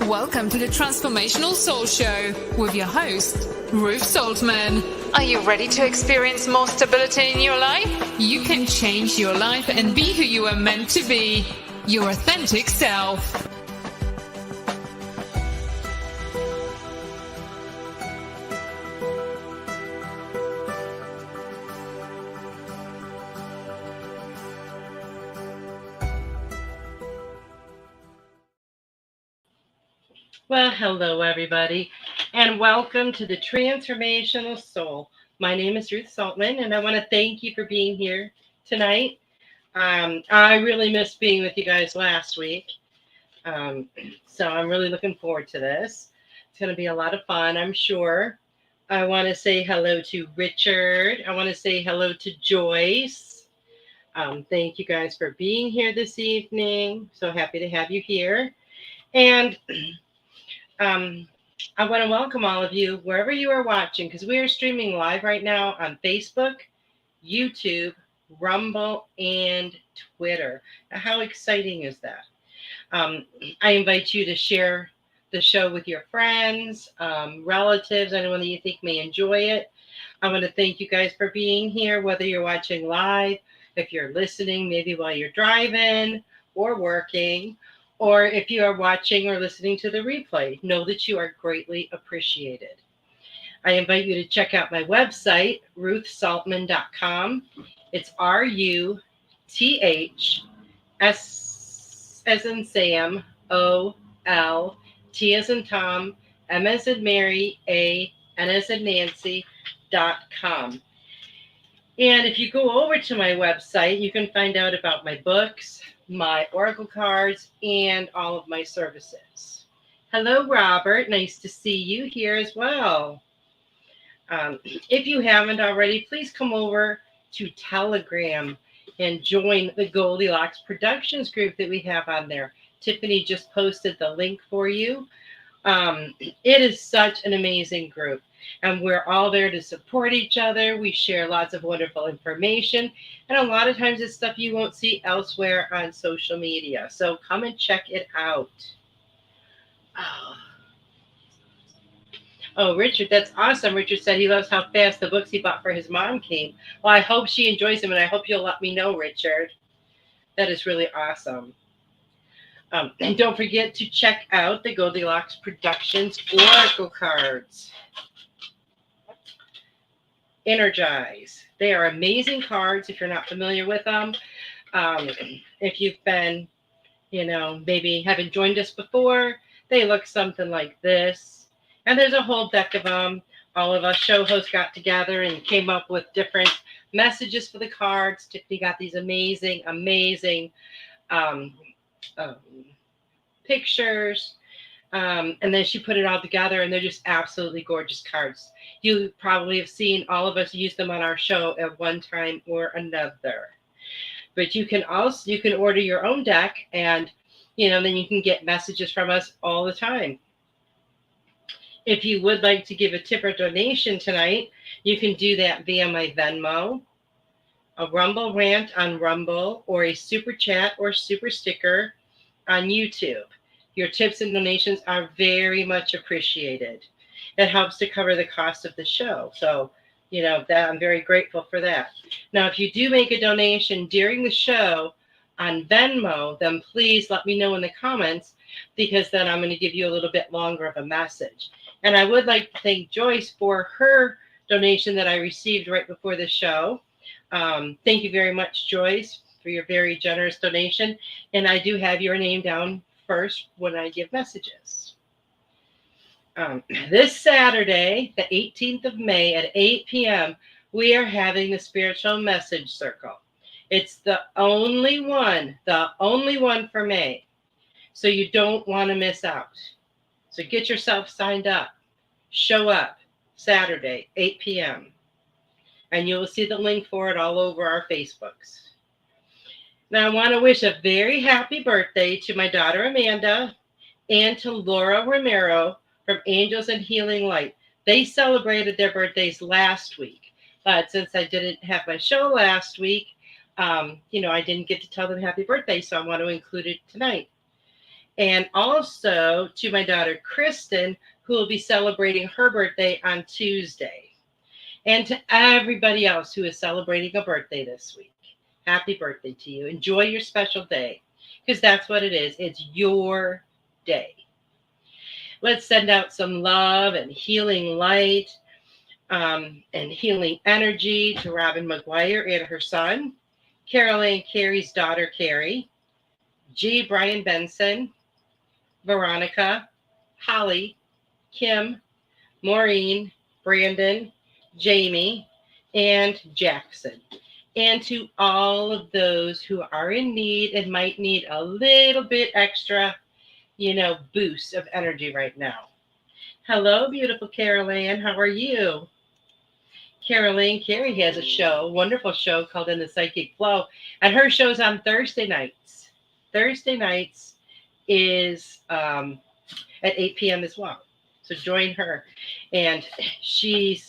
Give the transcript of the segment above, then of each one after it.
Welcome to the Transformational Soul Show with your host, Ruth Soltman. Are you ready to experience more stability in your life? You can change your life and be who you are meant to be, your authentic self. Well, hello, everybody, and welcome to the Transformational Soul. My name is Ruth Soltman, and I want to thank you for being here tonight. I really missed being with you guys last week, so I'm really looking forward to this. It's going to be a lot of fun, I'm sure. I want to say hello to Richard. I want to say hello to Joyce. Thank you guys for being here this evening. So happy to have you here. And I want to welcome all of you wherever you are watching, because we are streaming live right now on Facebook, YouTube, Rumble, and Twitter. Now, how exciting is that? I invite you to share the show with your friends, relatives, anyone that you think may enjoy it. I want to thank you guys for being here, whether you're watching live, if you're listening, maybe while you're driving or working, or if you are watching or listening to the replay. Know that you are greatly appreciated. I invite you to check out my website, ruthsoltman.com. It's RUTH, S as in Sam, OL, T as in Tom, M as in Mary, A, N as in Nancy.com. And if you go over to my website, you can find out about my books, my oracle cards, and all of my services. Hello, Robert. Nice to see you here as well. If you haven't already, please come over to Telegram and join the Goldylocks Productions group that we have on there. Tiffany just posted the link for you. It is such an amazing group, and we're all there to support each other. We share lots of wonderful information, and a lot of times it's stuff you won't see elsewhere on social media. So come and check it out. Oh, Richard, that's awesome. Richard said he loves how fast the books he bought for his mom came. Well, I hope she enjoys them, and I hope you'll let me know, Richard. That is really awesome. And don't forget to check out the Goldylocks Productions oracle cards. Energize. They are amazing cards if you're not familiar with them. If you've been, maybe haven't joined us before, they look something like this. And there's a whole deck of them. All of us show hosts got together and came up with different messages for the cards. Tiffany got these amazing pictures. And then she put it all together, and they're just absolutely gorgeous cards. You probably have seen all of us use them on our show at one time or another. But you can order your own deck, and then you can get messages from us all the time. If you would like to give a tip or donation tonight, you can do that via my Venmo, a Rumble rant on Rumble, or a super chat or super sticker on YouTube. Your tips and donations are very much appreciated. It helps to cover the cost of the show. So, that I'm very grateful for that. Now, if you do make a donation during the show on Venmo, then please let me know in the comments, because then I'm going to give you a little bit longer of a message. And I would like to thank Joyce for her donation that I received right before the show. Thank you very much, Joyce, for your very generous donation. And I do have your name down first when I give messages. This Saturday, the 18th of May at 8 p.m., we are having the Spiritual Message Circle. It's the only one for May. So you don't want to miss out. So get yourself signed up. Show up Saturday, 8 p.m. And you will see the link for it all over our Facebooks. Now, I want to wish a very happy birthday to my daughter Amanda and to Laura Romero from Angels and Healing Light. They celebrated their birthdays last week. But since I didn't have my show last week, I didn't get to tell them happy birthday, so I want to include it tonight. And also to my daughter, Kristen, who will be celebrating her birthday on Tuesday. And to everybody else who is celebrating a birthday this week, happy birthday to you. Enjoy your special day, because that's what it is. It's your day. Let's send out some love and healing light and healing energy to Robin McGuire and her son, Carol Ann Carey's daughter, Carrie, G. Brian Benson, Veronica, Holly, Kim, Maureen, Brandon, Jamie, and Jackson. And to all of those who are in need and might need a little bit extra, boost of energy right now. Hello, beautiful Carol Ann. How are you? Carol Ann Carey has a show, wonderful show called In the Psychic Flow, and her show's on Thursday nights. Thursday nights is at 8 p.m. as well. So join her, and she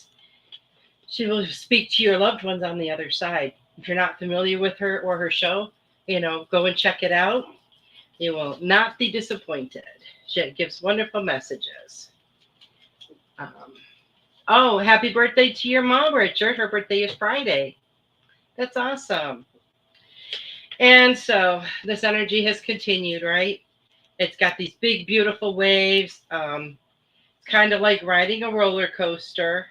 will speak to your loved ones on the other side. If you're not familiar with her or her show, go and check it out. You will not be disappointed. She gives wonderful messages. Oh, happy birthday to your mom, Richard. Her birthday is Friday. That's awesome. And so this energy has continued, right? It's got these big, beautiful waves. It's kind of like riding a roller coaster,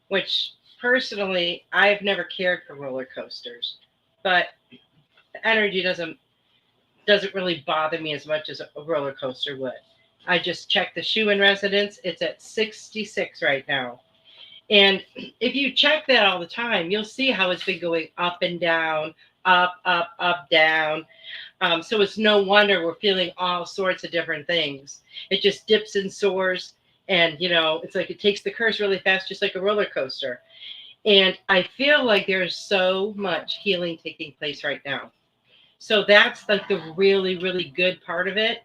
which personally, I've never cared for roller coasters. But the energy doesn't really bother me as much as a roller coaster would. I just checked the Schumann resonance. It's at 66 right now. And if you check that all the time, you'll see how it's been going up and down, up, up, up, down. So it's no wonder we're feeling all sorts of different things. It just dips and soars. And, it's like it takes the curse really fast, just like a roller coaster. And I feel like there's so much healing taking place right now. So that's like the really, really good part of it.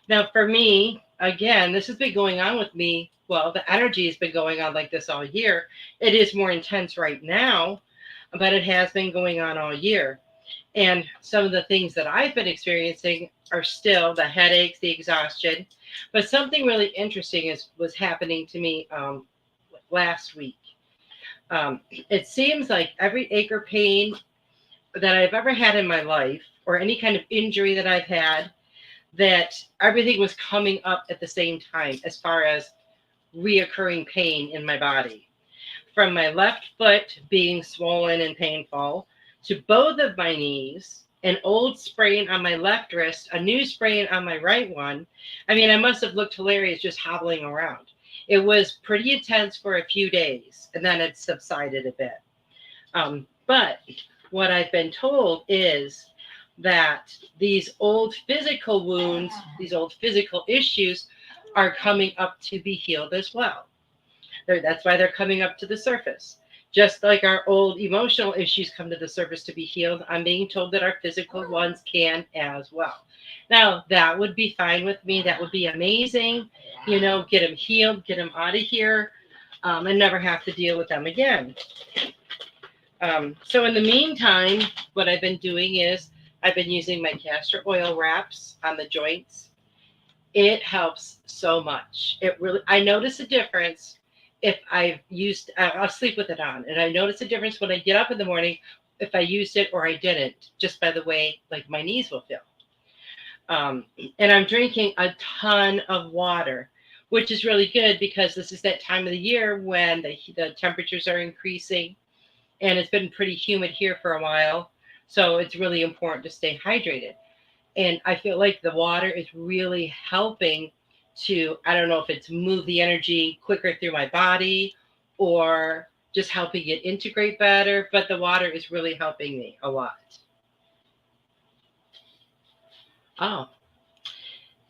Now, for me, again, this has been going on with me. Well, the energy has been going on like this all year. It is more intense right now, but it has been going on all year. And some of the things that I've been experiencing are still the headaches, the exhaustion. But something really interesting was happening to me last week. It seems like every ache or pain that I've ever had in my life, or any kind of injury that I've had, that everything was coming up at the same time as far as reoccurring pain in my body. From my left foot being swollen and painful, to both of my knees, an old sprain on my left wrist, a new sprain on my right one. I mean, I must have looked hilarious just hobbling around. It was pretty intense for a few days, and then it subsided a bit. But what I've been told is that these old physical wounds, these old physical issues are coming up to be healed as well. That's why they're coming up to the surface. Just like our old emotional issues come to the surface to be healed, I'm being told that our physical ones can as well. Now, that would be fine with me. That would be amazing. Get them healed, get them out of here, and never have to deal with them again. So in the meantime, what I've been doing is I've been using my castor oil wraps on the joints. It helps so much. I notice a difference if I'll sleep with it on. And I notice a difference when I get up in the morning if I used it or I didn't, just by the way, like my knees will feel. And I'm drinking a ton of water, which is really good because this is that time of the year when the temperatures are increasing, and it's been pretty humid here for a while. So it's really important to stay hydrated. And I feel like the water is really helping to, I don't know if it's move the energy quicker through my body or just helping it integrate better, but the water is really helping me a lot. Oh,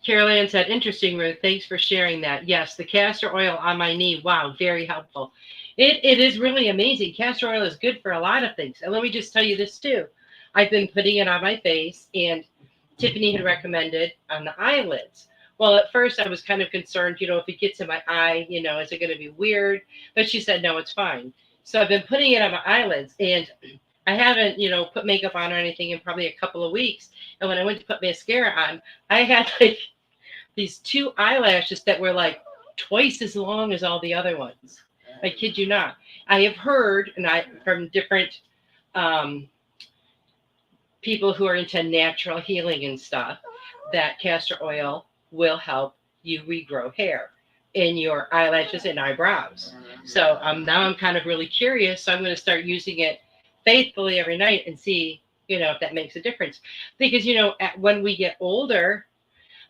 Carol Ann said, interesting, Ruth. Thanks for sharing that. Yes, the castor oil on my knee. Wow, very helpful. It is really amazing. Castor oil is good for a lot of things. And let me just tell you this too. I've been putting it on my face, and Tiffany had recommended on the eyelids. Well, at first I was kind of concerned, if it gets in my eye, is it going to be weird? But she said, no, it's fine. So I've been putting it on my eyelids, and I haven't, put makeup on or anything in probably a couple of weeks. And when I went to put mascara on, I had like these 2 eyelashes that were like twice as long as all the other ones. I kid you not. I have heard, from different people who are into natural healing and stuff, that castor oil will help you regrow hair in your eyelashes and eyebrows. So now I'm kind of really curious. So I'm going to start using it faithfully every night and see, if that makes a difference. Because, when we get older,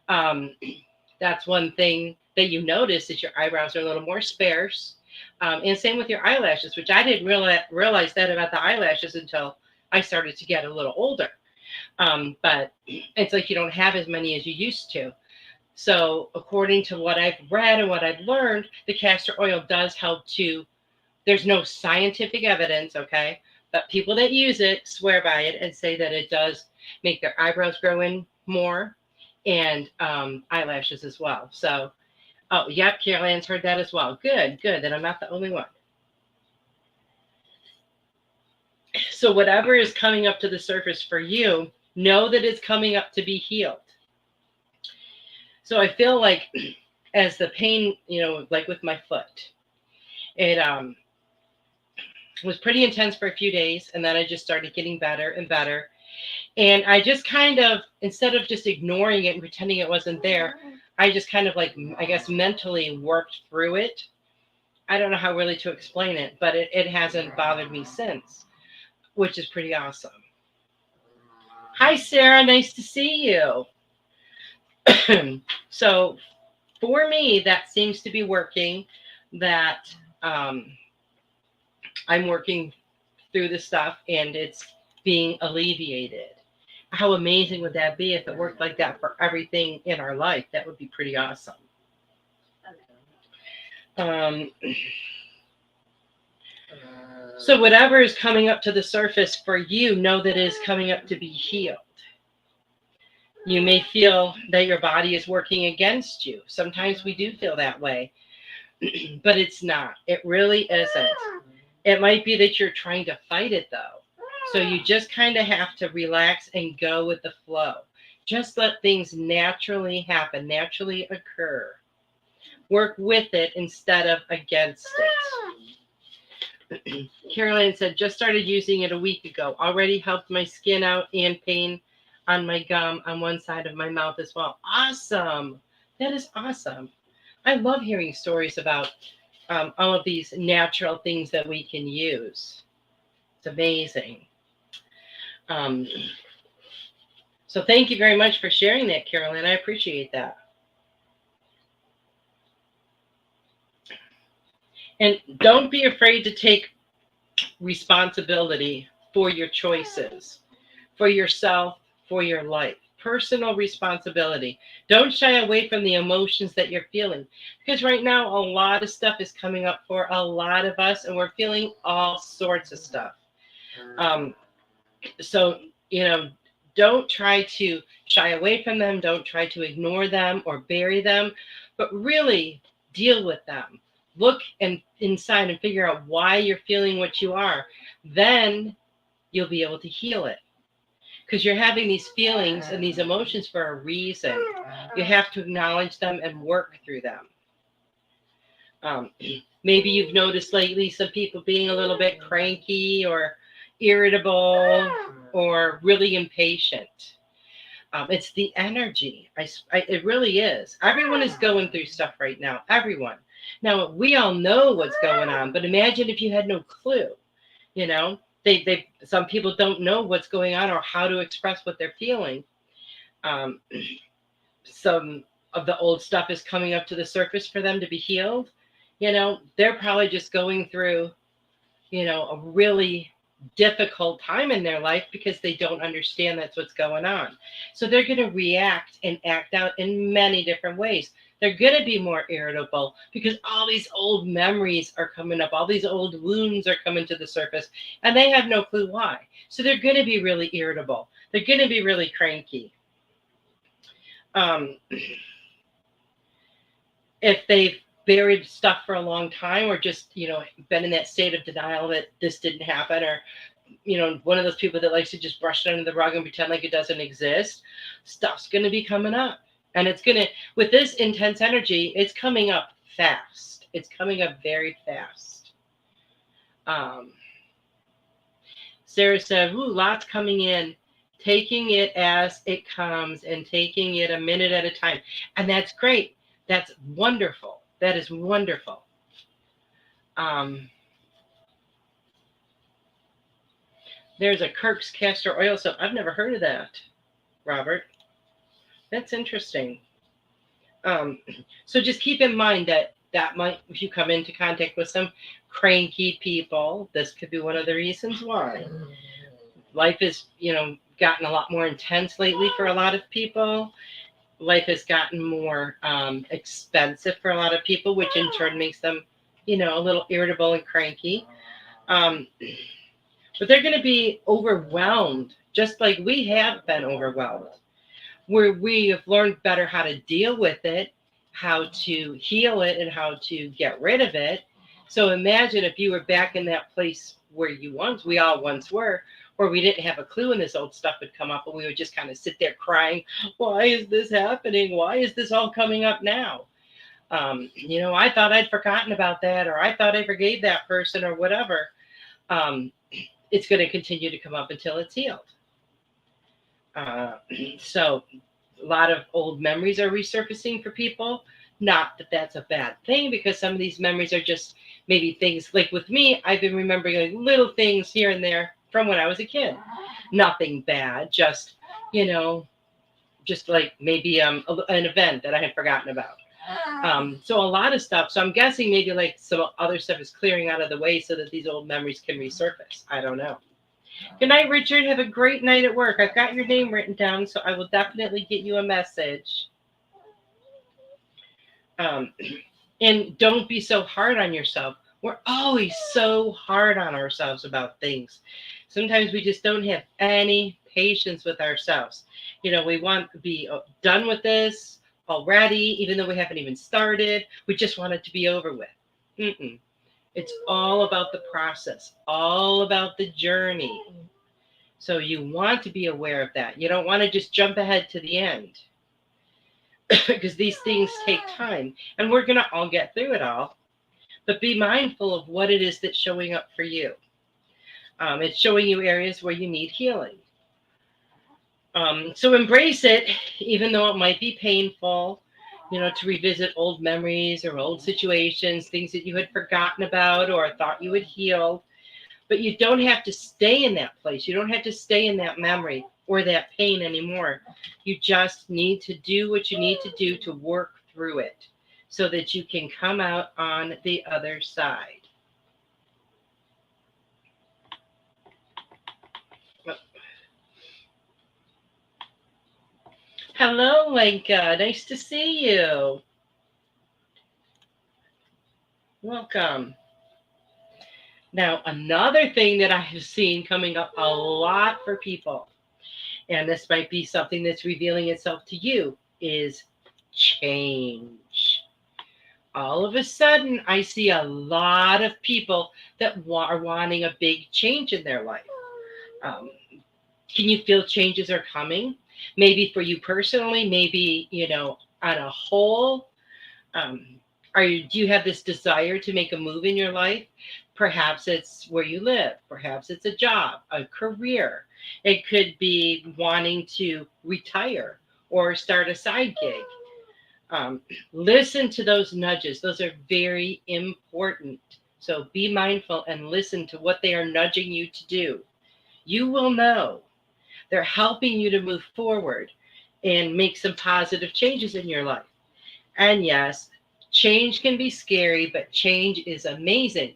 that's one thing that you notice is your eyebrows are a little more sparse. And same with your eyelashes, which I didn't realize that about the eyelashes until I started to get a little older. But it's like you don't have as many as you used to. So according to what I've read and what I've learned, the castor oil does help to, there's no scientific evidence, okay? But people that use it swear by it and say that it does make their eyebrows grow in more and eyelashes as well. So, yep, Carol Ann's heard that as well. Good. Then I'm not the only one. So whatever is coming up to the surface for you, know that it's coming up to be healed. So I feel like as the pain, like with my foot, it was pretty intense for a few days. And then I just started getting better and better. And I just kind of, instead of just ignoring it and pretending it wasn't there, I just kind of like, I guess, mentally worked through it. I don't know how really to explain it, but it hasn't bothered me since, which is pretty awesome. Hi, Sarah. Nice to see you. So for me, that seems to be working, that I'm working through the stuff and it's being alleviated. How amazing would that be if it worked like that for everything in our life? That would be pretty awesome. So whatever is coming up to the surface for you, know that it is coming up to be healed. You may feel that your body is working against you. Sometimes we do feel that way, but it's not. It really isn't. It might be that you're trying to fight it, though. So you just kind of have to relax and go with the flow. Just let things naturally happen, naturally occur. Work with it instead of against it. Caroline said, just started using it a week ago. Already helped my skin out and pain on my gum on one side of my mouth as well. Awesome. That is awesome. I love hearing stories about all of these natural things that we can use. It's amazing. So thank you very much for sharing that, Carolyn. I appreciate that. And don't be afraid to take responsibility for your choices, for yourself, for your life. Personal responsibility. Don't shy away from the emotions that you're feeling, because right now a lot of stuff is coming up for a lot of us and we're feeling all sorts of stuff. So, don't try to shy away from them. Don't try to ignore them or bury them, but really deal with them. Look inside and figure out why you're feeling what you are. Then you'll be able to heal it. Because you're having these feelings and these emotions for a reason. You have to acknowledge them and work through them. Maybe you've noticed lately some people being a little bit cranky or irritable or really impatient. It's the energy. It really is. Everyone is going through stuff right now. Everyone. Now, we all know what's going on, but imagine if you had no clue, Some people don't know what's going on or how to express what they're feeling. Some of the old stuff is coming up to the surface for them to be healed. They're probably just going through, a really difficult time in their life because they don't understand that's what's going on. So they're going to react and act out in many different ways. They're going to be more irritable because all these old memories are coming up. All these old wounds are coming to the surface and they have no clue why. So they're going to be really irritable. They're going to be really cranky. If they've buried stuff for a long time or just, been in that state of denial that this didn't happen or one of those people that likes to just brush it under the rug and pretend like it doesn't exist, stuff's going to be coming up. And it's going to, with this intense energy, it's coming up fast. It's coming up very fast. Sarah said, ooh, lots coming in. Taking it as it comes and taking it a minute at a time. And that's great. That's wonderful. That is wonderful. There's a Kirk's castor oil soap. I've never heard of that, Robert. That's interesting. So just keep in mind that might, if you come into contact with some cranky people, this could be one of the reasons why. Life is, gotten a lot more intense lately for a lot of people. Life has gotten more expensive for a lot of people, which in turn makes them, a little irritable and cranky. But they're going to be overwhelmed, just like we have been overwhelmed, where we have learned better how to deal with it, how to heal it, and how to get rid of it. So imagine if you were back in that place where we all once were, where we didn't have a clue when this old stuff would come up, and we would just kind of sit there crying, why is this happening? Why is this all coming up now? I thought I'd forgotten about that, or I thought I forgave that person, or whatever. It's going to continue to come up until it's healed. So a lot of old memories are resurfacing for people. Not that that's a bad thing, because some of these memories are just maybe things like with me, I've been remembering like little things here and there from when I was a kid. Nothing bad, just, just like maybe an event that I had forgotten about. So a lot of stuff. So I'm guessing maybe like some other stuff is clearing out of the way so that these old memories can resurface. I don't know. Good night, Richard. Have a great night at work. I've got your name written down, so I will definitely get you a message. And don't be so hard on yourself. We're always so hard on ourselves about things. Sometimes we just don't have any patience with ourselves. We want to be done with this already, even though we haven't even started. We just want it to be over with. It's all about the process, all about the journey. So you want to be aware of that. You don't want to just jump ahead to the end, because these things take time, and we're going to all get through it all. But be mindful of what it is that's showing up for you. It's showing you areas where you need healing. So embrace it, even though it might be painful, to revisit old memories or old situations, things that you had forgotten about or thought you had healed. But you don't have to stay in that place. You don't have to stay in that memory or that pain anymore. You just need to do what you need to do to work through it so that you can come out on the other side. Hello, Lenka. Nice to see you. Welcome. Now, another thing that I have seen coming up a lot for people, and this might be something that's revealing itself to you, is change. All of a sudden, I see a lot of people that are wanting a big change in their life. Can you feel changes are coming? Maybe for you personally, maybe, on a whole. Do you have this desire to make a move in your life? Perhaps it's where you live. Perhaps it's a job, a career. It could be wanting to retire or start a side gig. Listen to those nudges. Those are very important. So be mindful and listen to what they are nudging you to do. You will know. They're helping you to move forward and make some positive changes in your life. And yes, change can be scary, but change is amazing.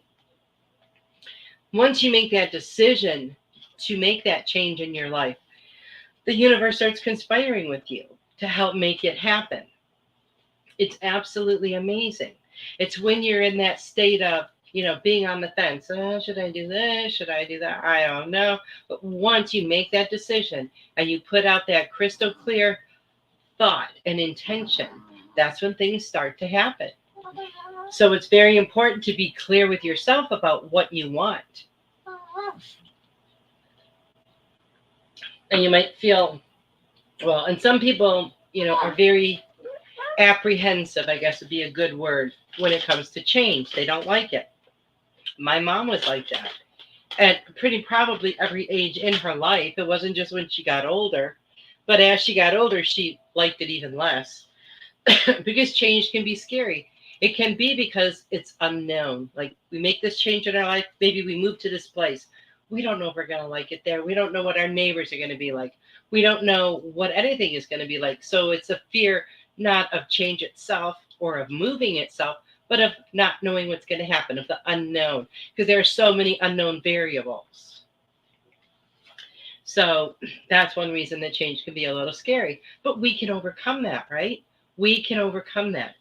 Once you make that decision to make that change in your life, the universe starts conspiring with you to help make it happen. It's absolutely amazing. It's when you're in that state of, being on the fence. Oh, should I do this? Should I do that? I don't know. But once you make that decision and you put out that crystal clear thought and intention, that's when things start to happen. So it's very important to be clear with yourself about what you want. And you might feel, well, and some people, are very apprehensive, I guess would be a good word, when it comes to change. They don't like it. My mom was like that at pretty probably every age in her life. It wasn't just when she got older, but as she got older, she liked it even less because change can be scary. It can be because it's unknown. Like we make this change in our life, maybe we move to this place. We don't know if we're going to like it there. We don't know what our neighbors are going to be like. We don't know what anything is going to be like. So it's a fear not of change itself or of moving itself, but of not knowing what's going to happen, of the unknown, because there are so many unknown variables. So that's one reason that change can be a little scary, but we can overcome that, right? We can overcome that.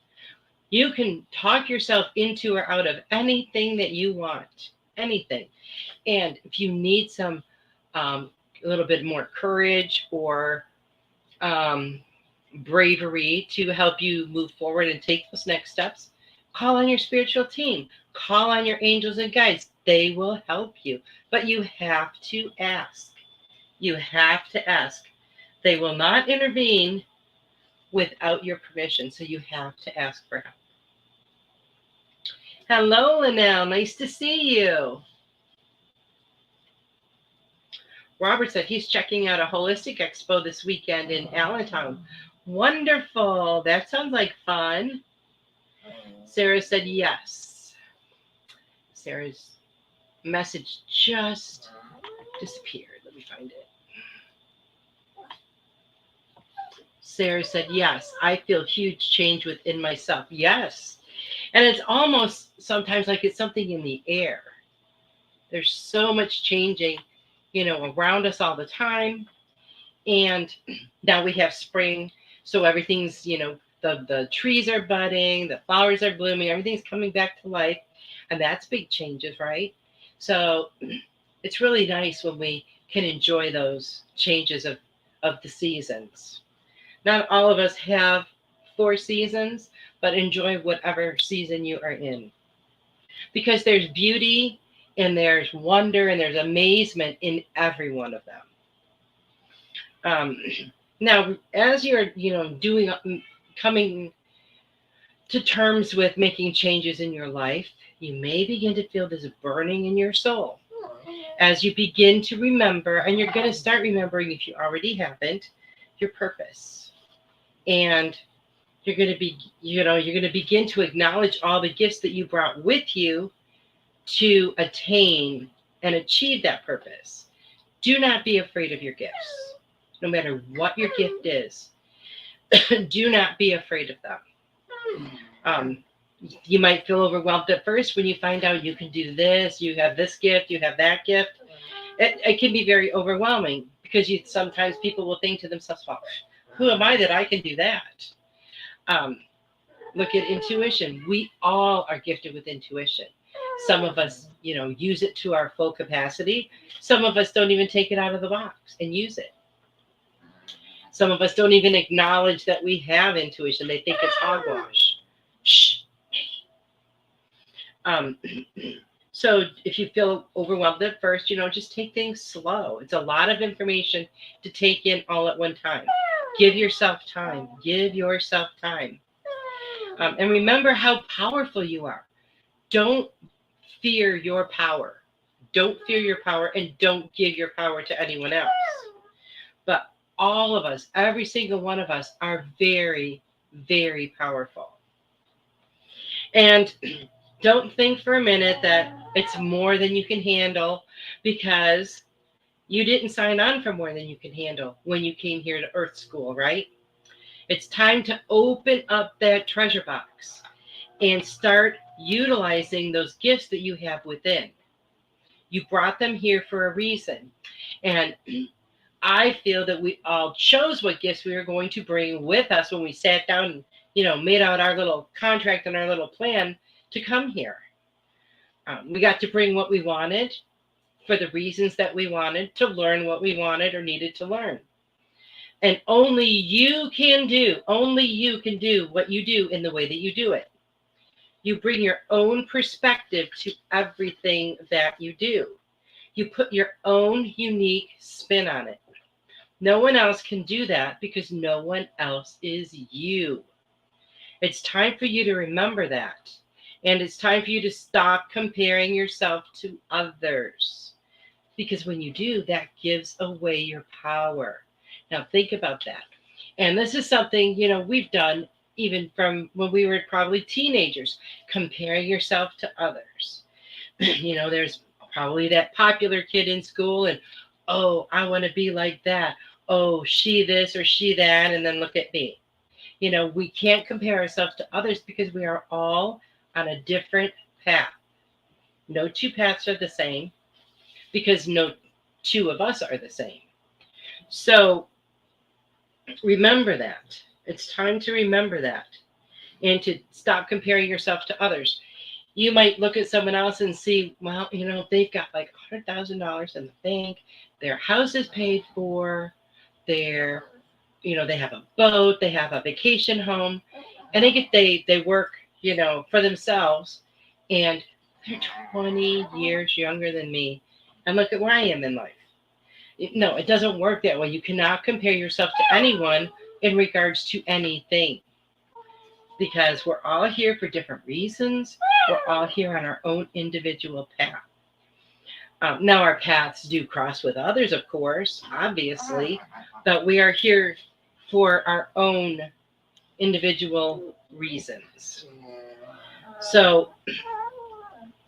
You can talk yourself into or out of anything that you want, anything. And if you need some, a little bit more courage or bravery to help you move forward and take those next steps, call on your spiritual team, call on your angels and guides. They will help you, but you have to ask. You have to ask. They will not intervene without your permission, so you have to ask for help. Hello, Linnell. Nice to see you. Robert said he's checking out a holistic expo this weekend in Allentown. Wonderful. That sounds like fun. Sarah said yes. Sarah's message just disappeared. Let me find it. Sarah said, yes, I feel huge change within myself. Yes. And it's almost sometimes like it's something in the air. There's so much changing, around us all the time. And now we have spring. So everything's, the trees are budding, the flowers are blooming, everything's coming back to life. And that's big changes, right? So it's really nice when we can enjoy those changes of the seasons. Not all of us have 4 seasons, but enjoy whatever season you are in. Because there's beauty and there's wonder and there's amazement in every one of them. Now, as you're, coming to terms with making changes in your life, you may begin to feel this burning in your soul. As you begin to remember, and you're going to start remembering if you already haven't, your purpose. And you're going to be, you're going to begin to acknowledge all the gifts that you brought with you to attain and achieve that purpose. Do not be afraid of your gifts, no matter what your gift is. Do not be afraid of them. You might feel overwhelmed at first when you find out you can do this, you have this gift, you have that gift. It can be very overwhelming because sometimes people will think to themselves, well, who am I that I can do that? Look at intuition. We all are gifted with intuition. Some of us, use it to our full capacity. Some of us don't even take it out of the box and use it. Some of us don't even acknowledge that we have intuition. They think it's hogwash. Shh. So if you feel overwhelmed at first, just take things slow. It's a lot of information to take in all at one time. Give yourself time. Give yourself time. And remember how powerful you are. Don't fear your power. Don't fear your power and don't give your power to anyone else. But all of us, every single one of us are very, very powerful. And don't think for a minute that it's more than you can handle, because you didn't sign on for more than you can handle when you came here to Earth School, right? It's time to open up that treasure box and start utilizing those gifts that you have within. You brought them here for a reason. And I feel that we all chose what gifts we were going to bring with us when we sat down and, made out our little contract and our little plan to come here. We got to bring what we wanted for the reasons that we wanted, to learn what we wanted or needed to learn. And only you can do what you do in the way that you do it. You bring your own perspective to everything that you do. You put your own unique spin on it. No one else can do that because no one else is you. It's time for you to remember that. And it's time for you to stop comparing yourself to others. Because when you do, that gives away your power. Now, think about that. And this is something, we've done even from when we were probably teenagers, comparing yourself to others. There's probably that popular kid in school, and oh, I want to be like that. Oh, she this or she that, and then look at me. We can't compare ourselves to others because we are all on a different path. No two paths are the same because no two of us are the same. So remember that. It's time to remember that and to stop comparing yourself to others. You might look at someone else and see, well, they've got like $100,000 in the bank, their house is paid for, their, they have a boat, they have a vacation home, and they work, for themselves, and they're 20 years younger than me, and look at where I am in life. No, it doesn't work that way. You cannot compare yourself to anyone in regards to anything, because we're all here for different reasons. We're all here on our own individual path. Now, our paths do cross with others, of course, obviously, but we are here for our own individual reasons. So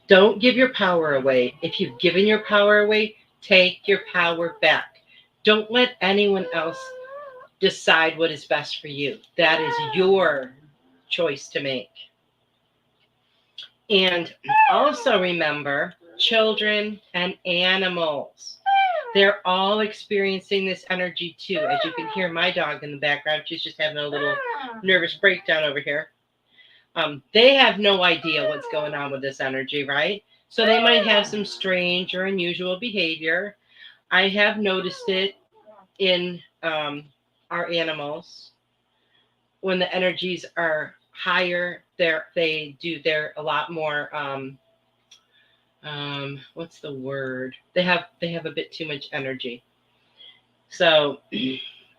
don't give your power away. If you've given your power away, take your power back. Don't let anyone else decide what is best for you. That is your choice to make. And also remember, children and animals, they're all experiencing this energy too. As you can hear my dog in the background, she's just having a little nervous breakdown over here. They have no idea what's going on with this energy, right? So they might have some strange or unusual behavior. I have noticed it in our animals. When the energies are higher, they're a lot more what's the word? They have a bit too much energy. So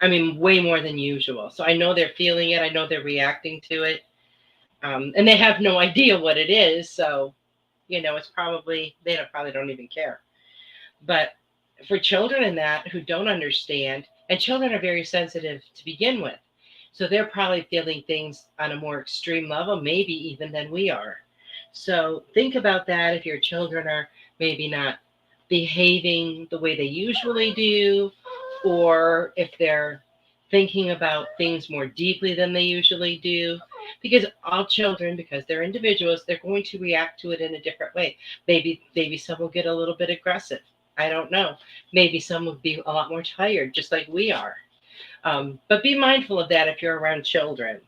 I mean, way more than usual. So I know they're feeling it. I know they're reacting to it. And they have no idea what it is. So, it's probably, they probably don't even care. But for children in that who don't understand, and children are very sensitive to begin with. So they're probably feeling things on a more extreme level, maybe even than we are. So think about that if your children are maybe not behaving the way they usually do, or if they're thinking about things more deeply than they usually do. Because all children, because they're individuals, they're going to react to it in a different way. Maybe some will get a little bit aggressive. I don't know. Maybe some will be a lot more tired, just like we are. But be mindful of that if you're around children,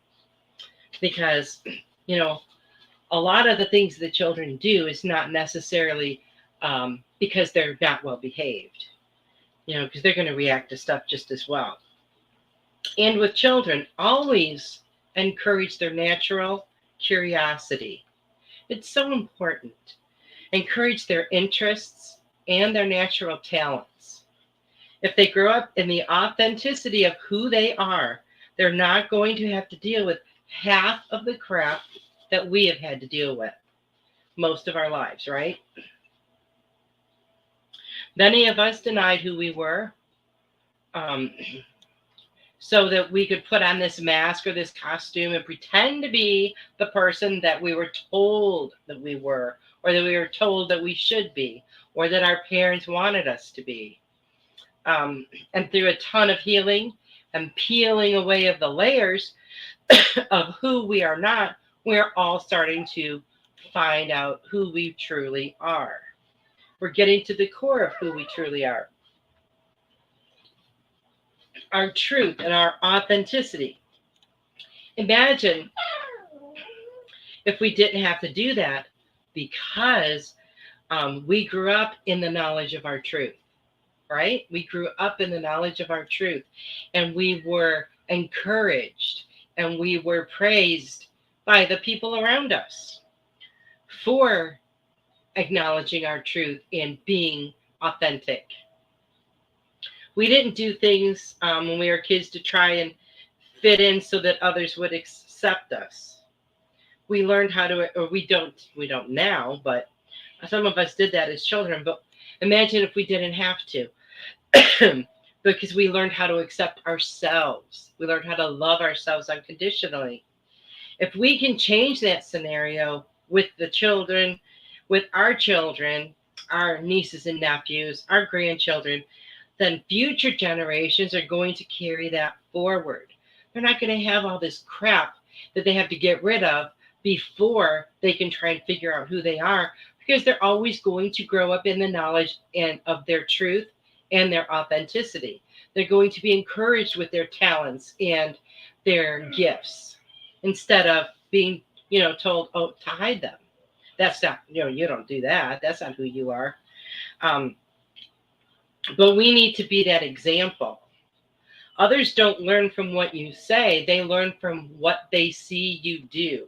because, a lot of the things that children do is not necessarily because they're not well behaved, because they're going to react to stuff just as well. And with children, always encourage their natural curiosity. It's so important. Encourage their interests and their natural talents. If they grow up in the authenticity of who they are, they're not going to have to deal with half of the crap that we have had to deal with most of our lives, right? Many of us denied who we were so that we could put on this mask or this costume and pretend to be the person that we were told that we were, or that we were told that we should be, or that our parents wanted us to be. And through a ton of healing and peeling away of the layers of who we are not, we're all starting to find out who we truly are. We're getting to the core of who we truly are. Our truth and our authenticity. Imagine if we didn't have to do that because we grew up in the knowledge of our truth, right? We grew up in the knowledge of our truth, and we were encouraged and we were praised by the people around us for acknowledging our truth and being authentic. We didn't do things when we were kids to try and fit in so that others would accept us. We learned how to, or we don't now, but some of us did that as children. But imagine if we didn't have to, because we learned how to accept ourselves. We learned how to love ourselves unconditionally. If we can change that scenario with the children, with our children, our nieces and nephews, our grandchildren, then future generations are going to carry that forward. They're not going to have all this crap that they have to get rid of before they can try and figure out who they are, because they're always going to grow up in the knowledge and of their truth and their authenticity. They're going to be encouraged with their talents and their gifts instead of being, told, oh, to hide them. That's not, you don't do that. That's not who you are. But we need to be that example. Others don't learn from what you say. They learn from what they see you do.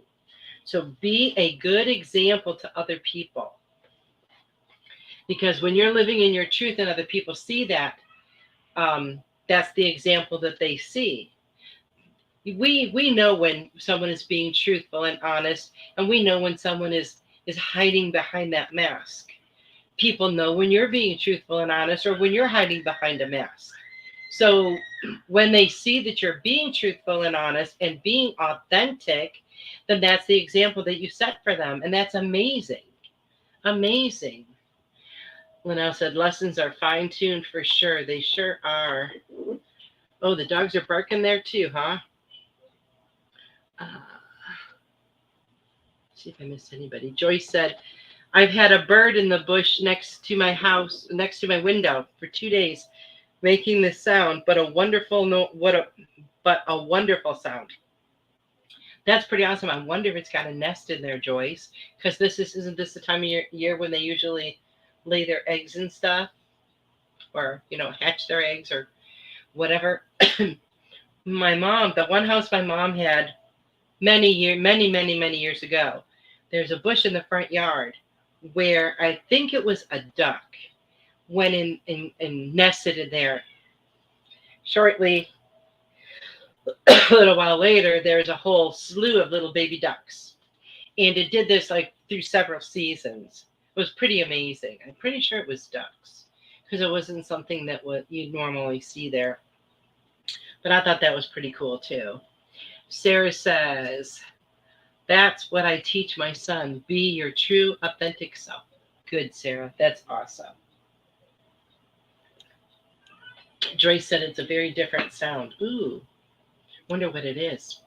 So be a good example to other people. Because when you're living in your truth and other people see that, that's the example that they see. We know when someone is being truthful and honest, and we know when someone is hiding behind that mask. People know when you're being truthful and honest or when you're hiding behind a mask. So when they see that you're being truthful and honest and being authentic, then that's the example that you set for them. And that's amazing. Amazing. Linnell said, lessons are fine-tuned for sure. They sure are. Oh, the dogs are barking there too, huh? See if I missed anybody. Joyce said, I've had a bird in the bush next to my house, next to my window for 2 days, making this sound, but a wonderful sound. That's pretty awesome. I wonder if it's got a nest in there, Joyce, because isn't this the time of year when they usually lay their eggs and stuff, or hatch their eggs or whatever. My mom, the one house my mom had many years ago, there's a bush in the front yard where I think it was a duck went in and nested in there. Shortly, a little while later, there's a whole slew of little baby ducks. And it did this like through several seasons. It was pretty amazing. I'm pretty sure it was ducks because it wasn't something that you'd normally see there. But I thought that was pretty cool too. Sarah says, that's what I teach my son. Be your true, authentic self. Good, Sarah. That's awesome. Joyce said it's a very different sound. Ooh, wonder what it is.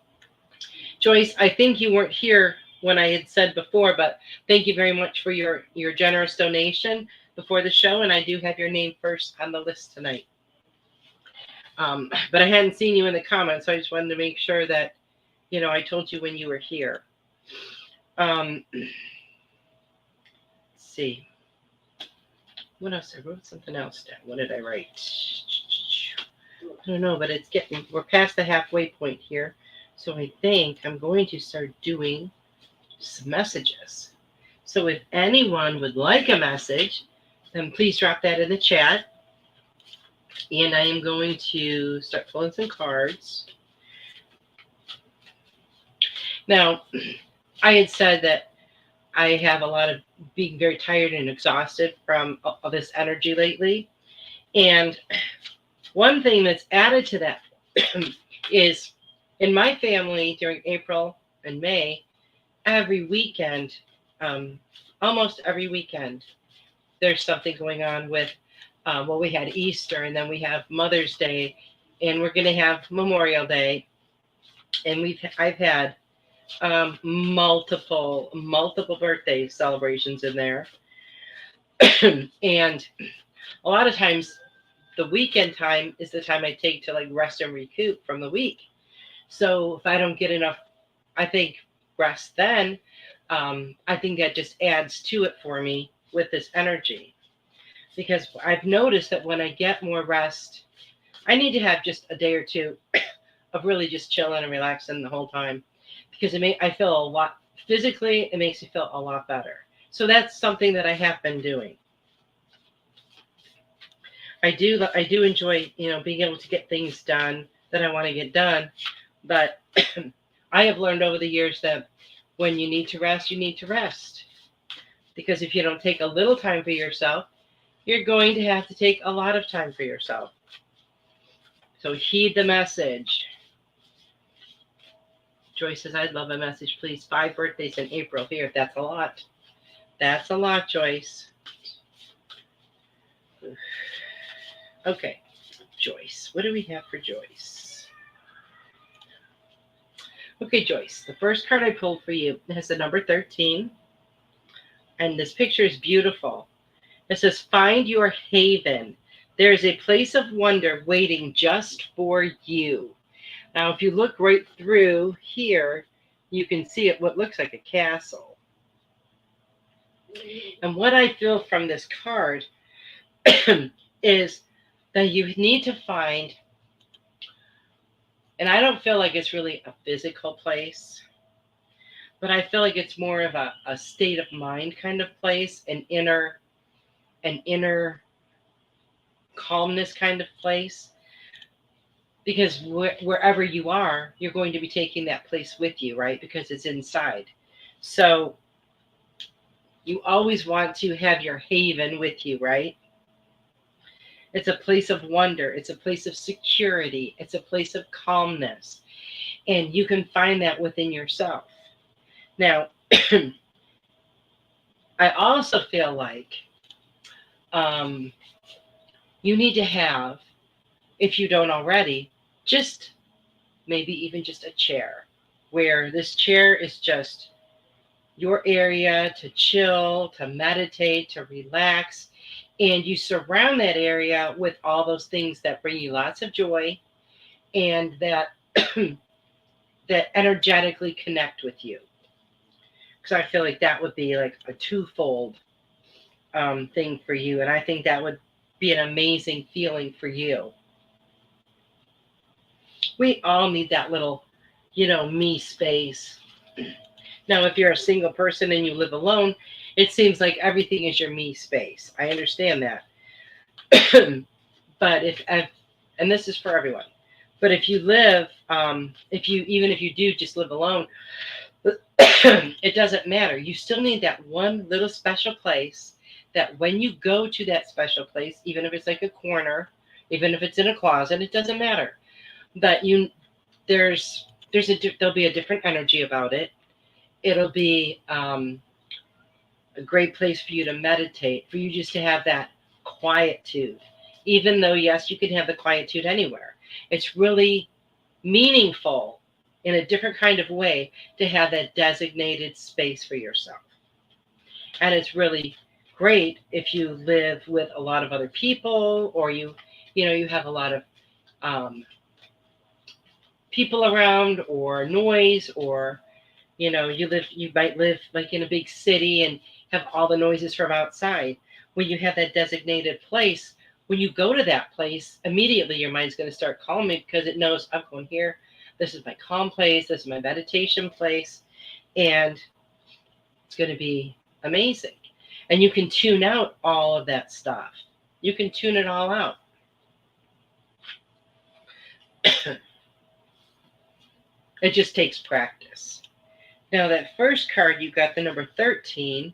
Joyce, I think you weren't here when I had said before, but thank you very much for your generous donation before the show, and I do have your name first on the list tonight. But I hadn't seen you in the comments, so I just wanted to make sure that, I told you when you were here. Let's see. What else? I wrote something else down. What did I write? I don't know, but we're past the halfway point here. So I think I'm going to start doing some messages. So if anyone would like a message, then please drop that in the chat. And I am going to start pulling some cards. Now, I had said that I have a lot of being very tired and exhausted from all this energy lately. And one thing that's added to that is in my family during April and May, every weekend, almost every weekend, there's something going on with, we had Easter, and then we have Mother's Day, and we're going to have Memorial Day. And I've had multiple birthday celebrations in there. And a lot of times the weekend time is the time I take to rest and recoup from the week. So if I don't get enough, I think, rest then, I think that just adds to it for me with this energy. Because I've noticed that when I get more rest, I need to have just a day or two of really just chilling and relaxing the whole time. Because I feel a lot, physically, it makes me feel a lot better. So that's something that I have been doing. I do enjoy, being able to get things done that I want to get done. But I have learned over the years that when you need to rest, you need to rest. Because if you don't take a little time for yourself, you're going to have to take a lot of time for yourself. So heed the message. Joyce says, I'd love a message, please. 5 birthdays in April. Here, that's a lot. That's a lot, Joyce. Okay, Joyce. What do we have for Joyce? Okay, Joyce. The first card I pulled for you has the number 13. And this picture is beautiful. It says, find your haven. There is a place of wonder waiting just for you. Now, if you look right through here, you can see what looks like a castle. And what I feel from this card is that you need to find, and I don't feel like it's really a physical place, but I feel like it's more of a state of mind kind of place, an inner calmness kind of place. Because wherever you are, you're going to be taking that place with you, right? Because it's inside. So you always want to have your haven with you, right? It's a place of wonder. It's a place of security. It's a place of calmness. And you can find that within yourself. Now, I also feel like you need to have, if you don't already, just maybe even just a chair, where this chair is just your area to chill, to meditate, to relax. And you surround that area with all those things that bring you lots of joy and that that energetically connect with you. Because I feel like that would be like a twofold thing for you. And I think that would be an amazing feeling for you. We all need that little, me space. Now, if you're a single person and you live alone, it seems like everything is your me space. I understand that. But and this is for everyone, but if you live, even if you do just live alone, it doesn't matter. You still need that one little special place that when you go to that special place, even if it's like a corner, even if it's in a closet, it doesn't matter. But there'll be a different energy about it. It'll be a great place for you to meditate, for you just to have that quietude. Even though, yes, you can have the quietude anywhere. It's really meaningful in a different kind of way to have that designated space for yourself. And it's really great if you live with a lot of other people, or you have a lot of people around, or noise, or you might live like in a big city and have all the noises from outside. When you have that designated place, when you go to that place, immediately your mind's going to start calming because it knows, I'm going here. This is my calm place. This is my meditation place. And it's going to be amazing. And you can tune out all of that stuff. You can tune it all out. It just takes practice. Now, that first card, you got the number 13,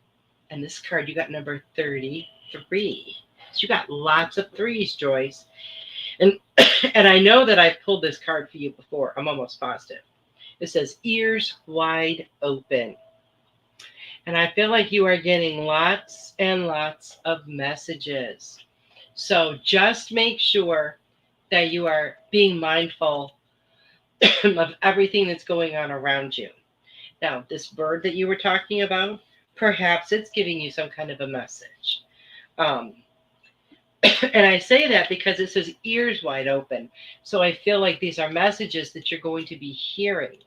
and this card, you got number 33. So you got lots of threes, Joyce. And I know that I've pulled this card for you before. I'm almost positive. It says, ears wide open. And I feel like you are getting lots and lots of messages. So just make sure that you are being mindful of everything that's going on around you. Now, this bird that you were talking about, perhaps it's giving you some kind of a message. And I say that because it says ears wide open. So I feel like these are messages that you're going to be hearing.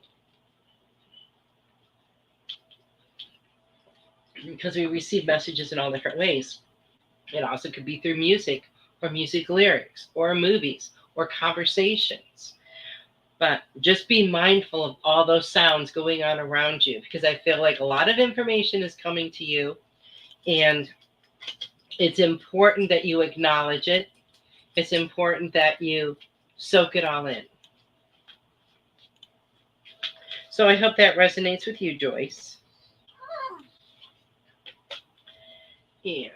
Because we receive messages in all different ways. It also could be through music, or music lyrics, or movies, or conversations. But just be mindful of all those sounds going on around you, because I feel like a lot of information is coming to you, and it's important that you acknowledge it, It's important that you soak it all in. So I hope that resonates with you, Joyce. And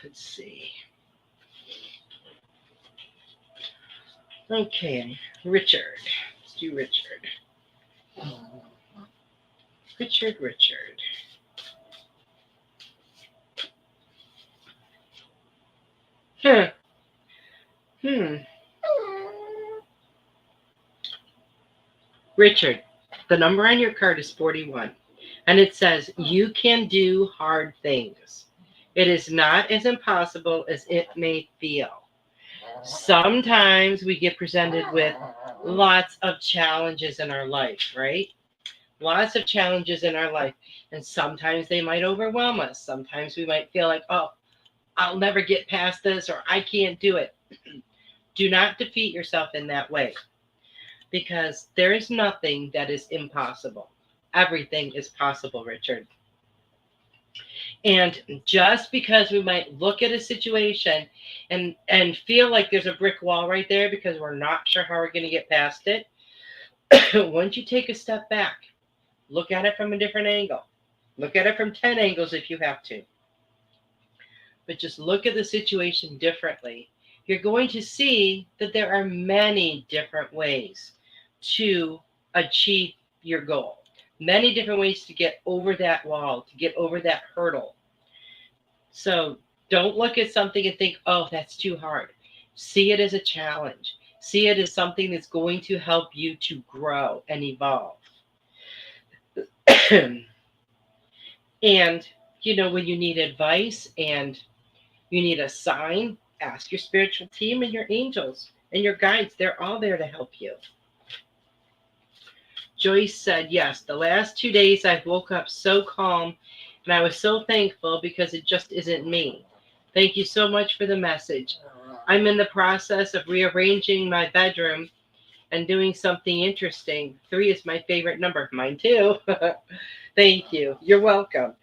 let's see. Okay, Richard. Let's do Richard. Richard. Huh. Richard, the number on your card is 41. And it says, you can do hard things. It is not as impossible as it may feel. Sometimes we get presented with lots of challenges in our life, right? Lots of challenges in our life. And sometimes they might overwhelm us. Sometimes we might feel like, oh, I'll never get past this, or I can't do it. Do not defeat yourself in that way, because there is nothing that is impossible. Everything is possible, Richard. And just because we might look at a situation and feel like there's a brick wall right there because we're not sure how we're going to get past it, once you take a step back, look at it from a different angle. Look at it from 10 angles if you have to. But just look at the situation differently. You're going to see that there are many different ways to achieve your goal. Many different ways to get over that wall, to get over that hurdle. So don't look at something and think, oh, that's too hard. See it as a challenge. See it as something that's going to help you to grow and evolve. And, you know, when you need advice and you need a sign, ask your spiritual team and your angels and your guides. They're all there to help you. Joyce said, yes, the last 2 days I woke up so calm and I was so thankful because it just isn't me. Thank you so much for the message. I'm in the process of rearranging my bedroom and doing something interesting. 3 is my favorite number. Mine too. Thank you. You're welcome.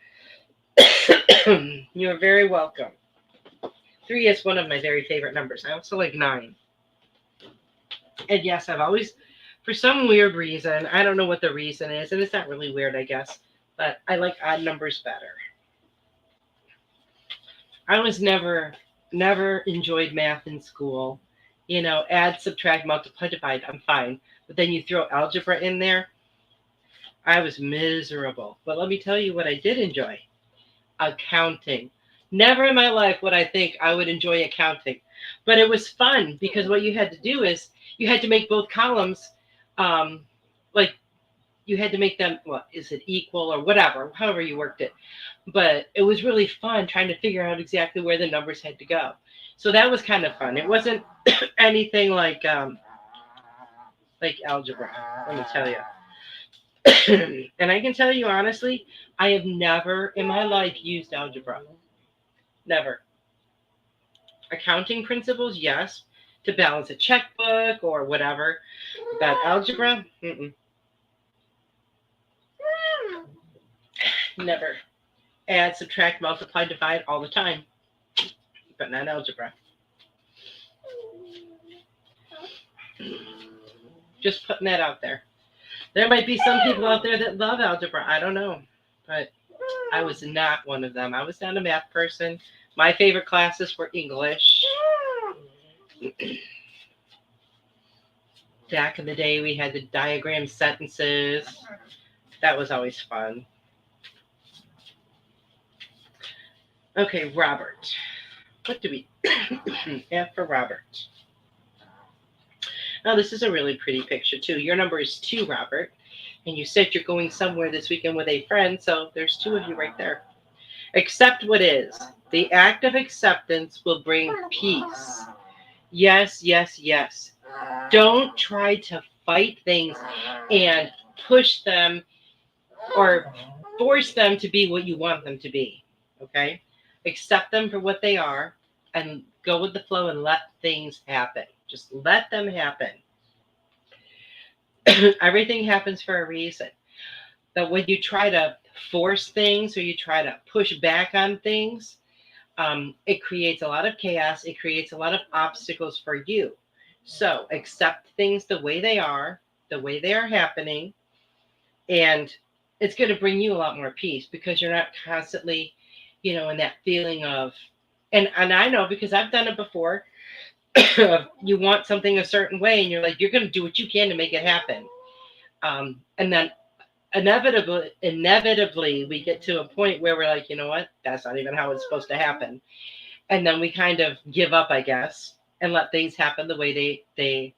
You're very welcome. 3 is one of my very favorite numbers. I also like 9. And yes, I've always, for some weird reason, I don't know what the reason is, and it's not really weird, I guess, but I like odd numbers better. I was never enjoyed math in school. You know, add, subtract, multiply, divide, I'm fine. But then you throw algebra in there, I was miserable. But let me tell you what I did enjoy. Accounting. Never in my life would I think I would enjoy accounting. But it was fun because what you had to do is you had to make both columns, like you had to make them, what, is it equal or whatever, however you worked it. But it was really fun trying to figure out exactly where the numbers had to go. So that was kind of fun. It wasn't anything like algebra, let me tell you. And I can tell you honestly, I have never in my life used algebra. Never. Accounting principles, yes, to balance a checkbook or whatever. But algebra, never. Add, subtract, multiply, divide all the time, but not algebra. Just putting that out there. There might be some people out there that love algebra. I don't know, but I was not one of them. I was not a math person. My favorite classes were English. Back in the day, we had to diagram sentences. That was always fun. Okay, Robert. What do we have for Robert? Now, this is a really pretty picture, too. Your number is 2, Robert. And you said you're going somewhere this weekend with a friend, so there's 2 of you right there. Accept what is. The act of acceptance will bring peace. Yes, yes, yes. Don't try to fight things and push them or force them to be what you want them to be. Okay? Accept them for what they are and go with the flow and let things happen. Just let them happen. Everything happens for a reason. But when you try to force things or you try to push back on things, it creates a lot of chaos. It creates a lot of obstacles for you. So accept things the way they are happening, and it's going to bring you a lot more peace because you're not constantly, in that feeling of, and I know because I've done it before. You want something a certain way, and you're like, you're going to do what you can to make it happen. And then inevitably we get to a point where we're like, you know what, that's not even how it's supposed to happen. And then we kind of give up, I guess, and let things happen the way they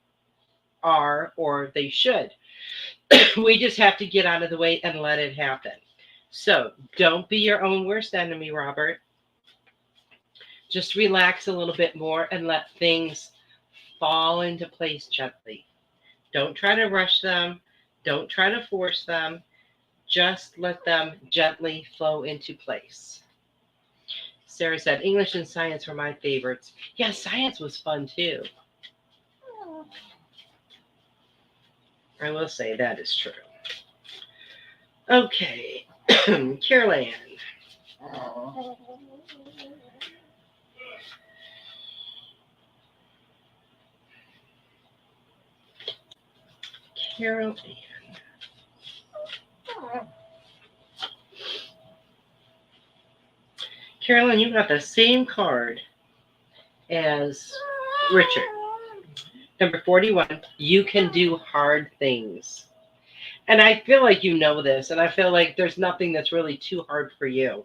are or they should. We just have to get out of the way and let it happen. So don't be your own worst enemy, Robert. Just relax a little bit more and let things fall into place gently. Don't try to rush them. Don't try to force them. Just let them gently flow into place. Sarah said, English and science were my favorites. Yeah, science was fun too. I will say that is true. Okay, Carol Ann. Carol Ann. Carolyn, you got the same card as Richard. Number 41, you can do hard things. And I feel like you know this, and I feel like there's nothing that's really too hard for you.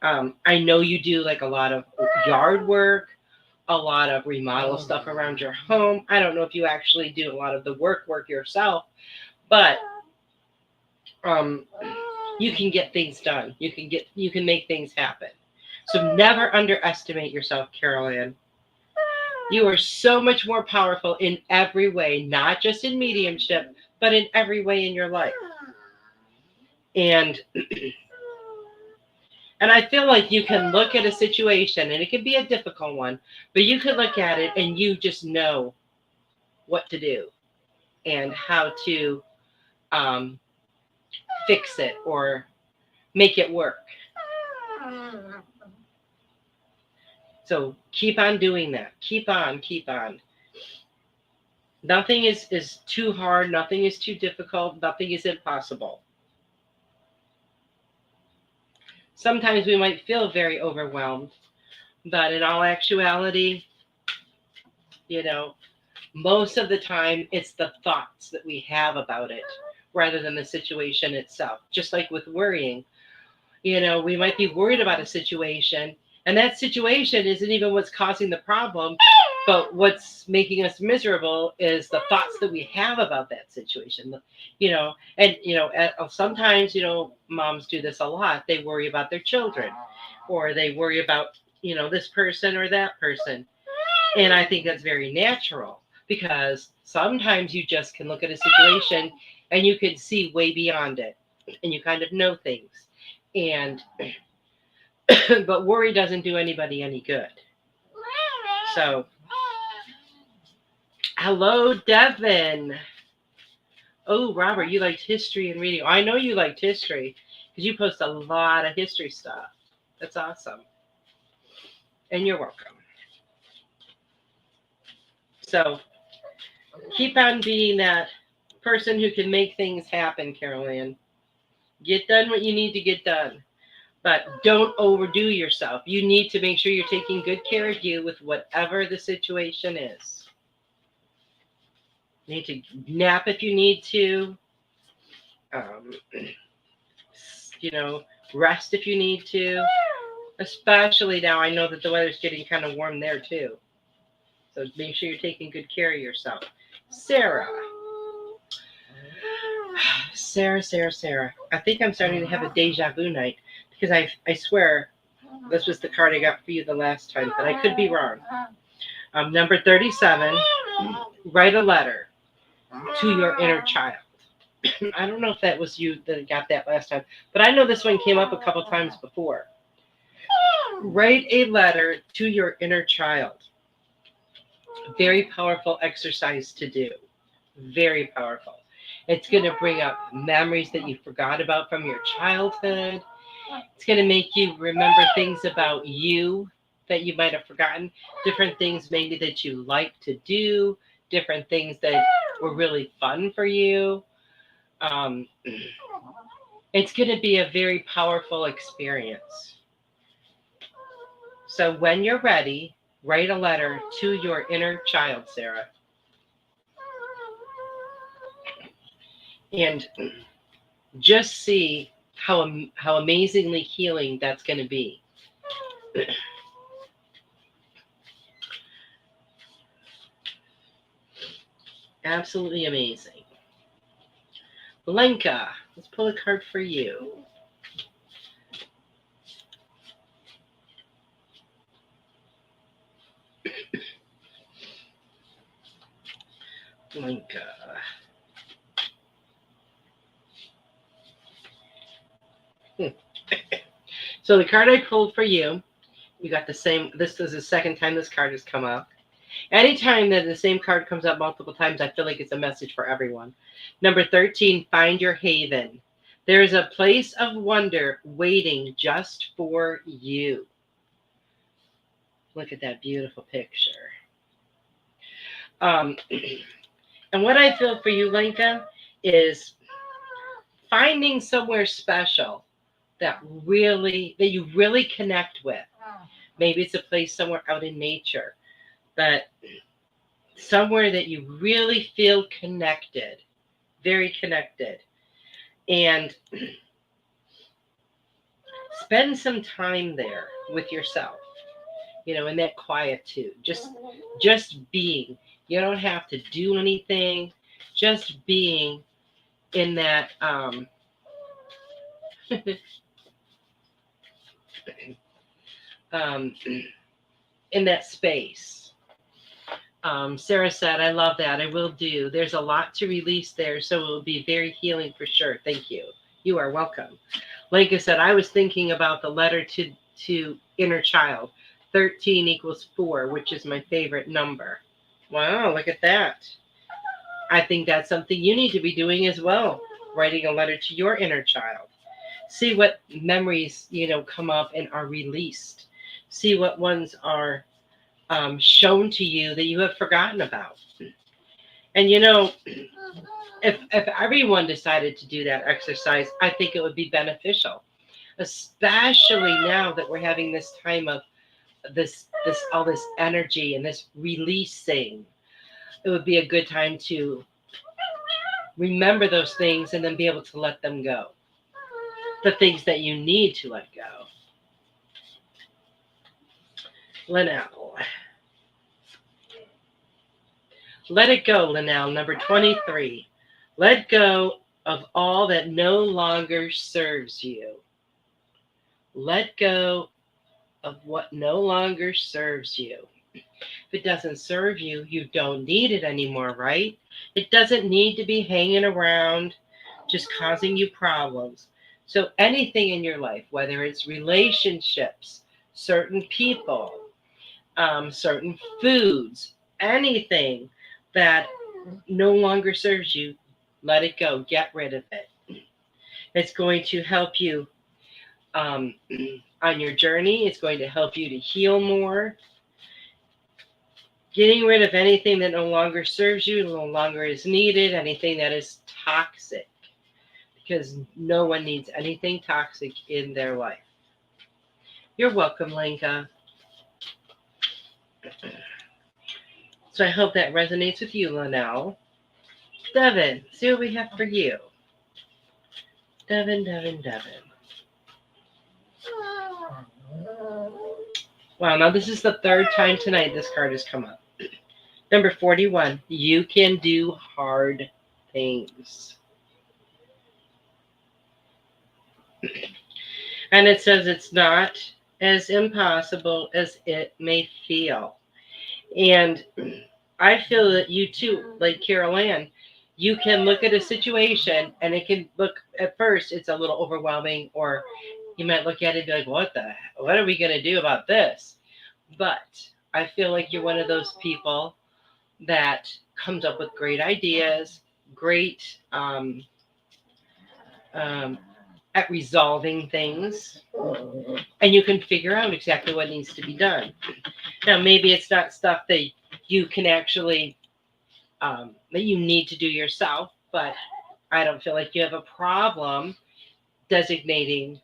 I know you do like a lot of yard work, a lot of remodel stuff around your home. I don't know if you actually do a lot of the work yourself, but you can get things done. You can make things happen. So never underestimate yourself, Carol Ann. You are so much more powerful in every way, not just in mediumship, but in every way in your life. And I feel like you can look at a situation, and it can be a difficult one, but you can look at it and you just know what to do and how to fix it or make it work. So keep on doing that. Keep on. Nothing is too hard. Nothing is too difficult. Nothing is impossible. Sometimes we might feel very overwhelmed, but in all actuality, most of the time it's the thoughts that we have about it rather than the situation itself. Just like with worrying, we might be worried about a situation, and that situation isn't even what's causing the problem, but what's making us miserable is the thoughts that we have about that situation. Sometimes, moms do this a lot. They worry about their children, or they worry about, this person or that person. And I think that's very natural, because sometimes you just can look at a situation and you can see way beyond it, and you kind of know things. And but worry doesn't do anybody any good. So, hello, Devin. Oh, Robert, you liked history and reading. I know you liked history because you post a lot of history stuff. That's awesome. And you're welcome. So, keep on being that person who can make things happen, Carol Ann. Get done what you need to get done. But don't overdo yourself. You need to make sure you're taking good care of you with whatever the situation is. You need to nap if you need to. Rest if you need to. Especially now, I know that the weather's getting kind of warm there too. So make sure you're taking good care of yourself. Sarah. I think I'm starting to have a deja vu night. Because I swear this was the card I got for you the last time, but I could be wrong. Number 37, write a letter to your inner child. I don't know if that was you that got that last time, but I know this one came up a couple times before. Write a letter to your inner child. Very powerful exercise to do. Very powerful. It's going to bring up memories that you forgot about from your childhood. It's going to make you remember things about you that you might have forgotten, different things maybe that you like to do, different things that were really fun for you. Um, it's going to be a very powerful experience. So when you're ready, write a letter to your inner child, Sarah. And just see how amazingly healing that's going to be. Absolutely amazing. Lenka, let's pull a card for you. Lenka. So the card I pulled for you, you got the same. This is the second time this card has come up. Anytime that the same card comes up multiple times, I feel like it's a message for everyone. Number 13, find your haven. There is a place of wonder waiting just for you. Look at that beautiful picture. And what I feel for you, Lenka, is finding somewhere special that you really connect with. Maybe it's a place somewhere out in nature, but somewhere that you really feel connected, very connected. And spend some time there with yourself, in that quietude, just being. You don't have to do anything, just being in that in that space. Sarah said, I love that. I will do. There's a lot to release there, so it will be very healing for sure. Thank you. You are welcome. Lenka said, I was thinking about the letter to inner child. 13 equals 4, which is my favorite number. Wow, look at that. I think that's something you need to be doing as well, writing a letter to your inner child. See what memories, come up and are released. See what ones are shown to you that you have forgotten about. And if everyone decided to do that exercise, I think it would be beneficial, especially now that we're having this time of this all this energy and this releasing. It would be a good time to remember those things and then be able to let them go. The things that you need to let go. Linnell. Let it go, Linnell, number 23. Let go of all that no longer serves you. Let go of what no longer serves you. If it doesn't serve you, you don't need it anymore, right? It doesn't need to be hanging around, just causing you problems. So anything in your life, whether it's relationships, certain people, certain foods, anything that no longer serves you, let it go. Get rid of it. It's going to help you on your journey. It's going to help you to heal more. Getting rid of anything that no longer serves you, no longer is needed, anything that is toxic, because no one needs anything toxic in their life. You're welcome, Lenka. So I hope that resonates with you, Linnell. Devin, see what we have for you. Devin. Wow, now this is the third time tonight this card has come up. Number 41, you can do hard things. And it says it's not as impossible as it may feel. And I feel that you too, like Carol Ann, you can look at a situation and it can look, at first, it's a little overwhelming, or you might look at it and be like, what are we going to do about this? But I feel like you're one of those people that comes up with great ideas, great at resolving things, and you can figure out exactly what needs to be done. Now, maybe it's not stuff that you can actually that you need to do yourself, but I don't feel like you have a problem designating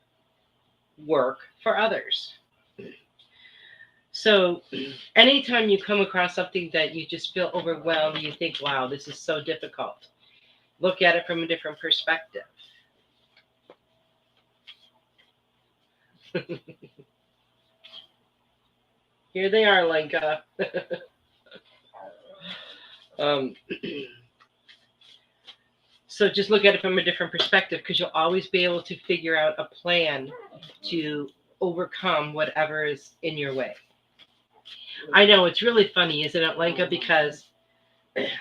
work for others. So anytime you come across something that you just feel overwhelmed, you think, wow, this is so difficult, look at it from a different perspective. Here they are, Lenka. So just look at it from a different perspective, because you'll always be able to figure out a plan to overcome whatever is in your way. I know it's really funny, isn't it, Lenka? Because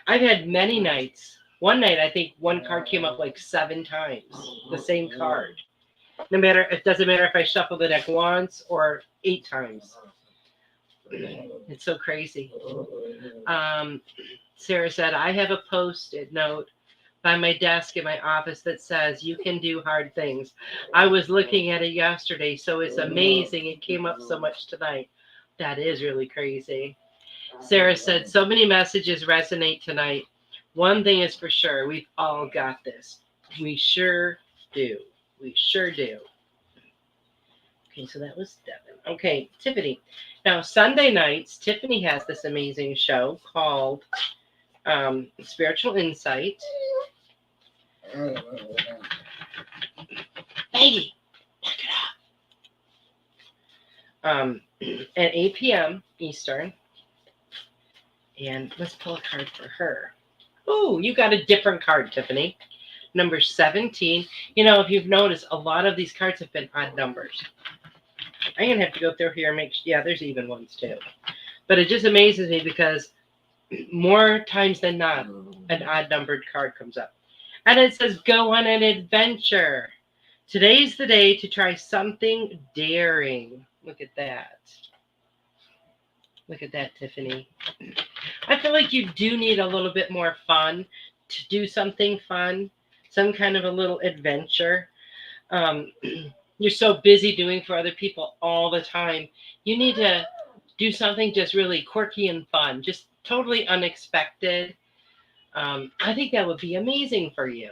I've had many nights. One night, I think one card came up like 7 times, the same card. It doesn't matter if I shuffle the deck once or 8 times. It's so crazy. Sarah said, I have a Post-it note by my desk in my office that says, you can do hard things. I was looking at it yesterday, so it's amazing. It came up so much tonight. That is really crazy. Sarah said, so many messages resonate tonight. One thing is for sure, we've all got this. We sure do. We sure do. Okay, so that was Devin. Okay, Tiffany. Now, Sunday nights, Tiffany has this amazing show called Spiritual Insight. Maggie, knock it off. At 8 p.m. Eastern. And let's pull a card for her. Oh, you got a different card, Tiffany. Number 17. You know, if you've noticed, a lot of these cards have been odd numbers. I'm going to have to go through here and make sure. Yeah, there's even ones too. But it just amazes me because more times than not, an odd numbered card comes up. And it says, go on an adventure. Today's the day to try something daring. Look at that. Look at that, Tiffany. I feel like you do need a little bit more fun to do something fun, some kind of a little adventure. You're so busy doing for other people all the time. You need to do something just really quirky and fun, just totally unexpected. I think that would be amazing for you.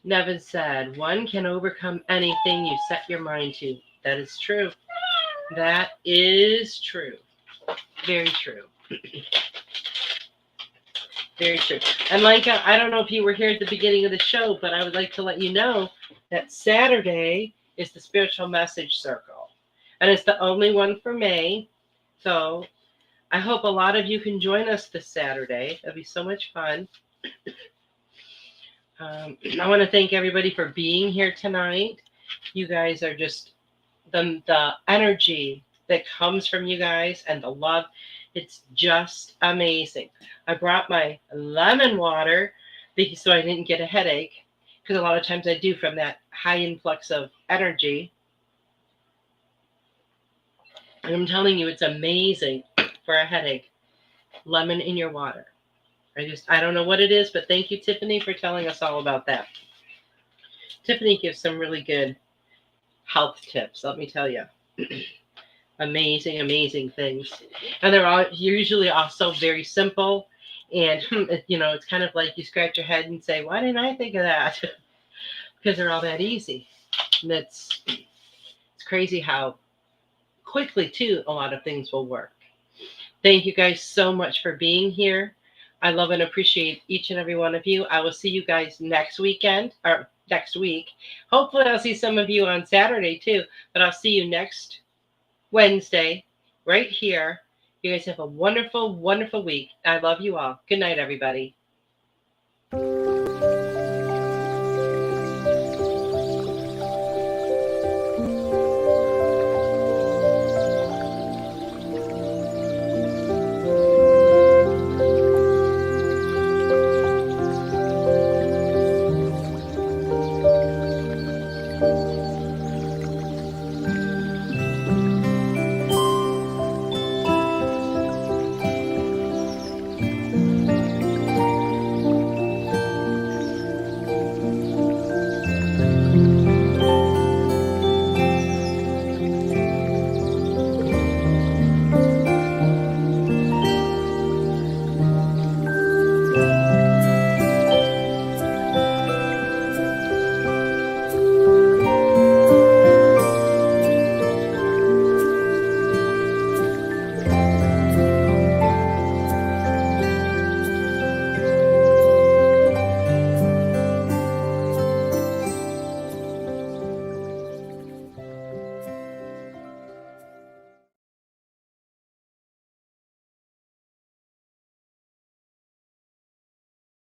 Nevin said, one can overcome anything you set your mind to. That is true. That is true. Very true. Very true. And Lenka, I don't know if you were here at the beginning of the show, but I would like to let you know that Saturday is the Spiritual Message Circle. And it's the only one for May. So I hope a lot of you can join us this Saturday. It'll be so much fun. I want to thank everybody for being here tonight. You guys are just the energy that comes from you guys and the love. It's just amazing. I brought my lemon water so I didn't get a headache, because a lot of times I do from that high influx of energy. And I'm telling you, it's amazing for a headache. Lemon in your water. I don't know what it is, but thank you, Tiffany, for telling us all about that. Tiffany gives some really good health tips, let me tell you. Amazing, amazing things. And they're all usually also very simple. And, you know, it's kind of like you scratch your head and say, why didn't I think of that? Because they're all that easy. And it's crazy how quickly, too, a lot of things will work. Thank you guys so much for being here. I love and appreciate each and every one of you. I will see you guys next week. Hopefully I'll see some of you on Saturday too, but I'll see you next Wednesday right here. You guys have a wonderful, wonderful week. I love you all. Good night, everybody.